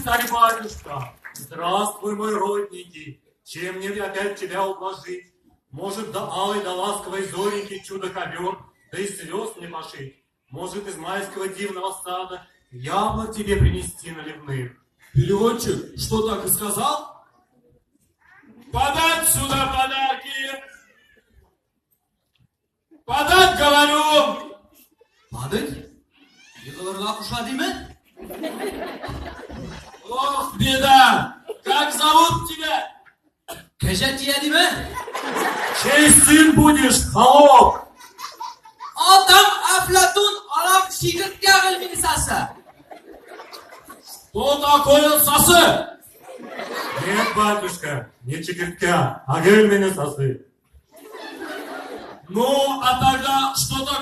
царь батюшка! Здравствуй, мой родненький! Чем мне опять тебя ублажить? Может, до алой, до ласковой зореньки чудо-ковер, да и слез мне пошить? Может, из майского дивного сада яблок тебе принести наливных? Переводчик, что так и сказал? Подать сюда подарки! Подать, говорю! Падать? Yığılırlar kuşa değil mi? Ох, беда! Как зовут тебя? Keşetiye değil mi? Чей сын будешь, холоп? Adam Aflatun alam şigirt yağıl minisası. Что такое сосы? Нет, батюшка, не чекиртка, а гель меня сосы. Ну, а тогда что такое?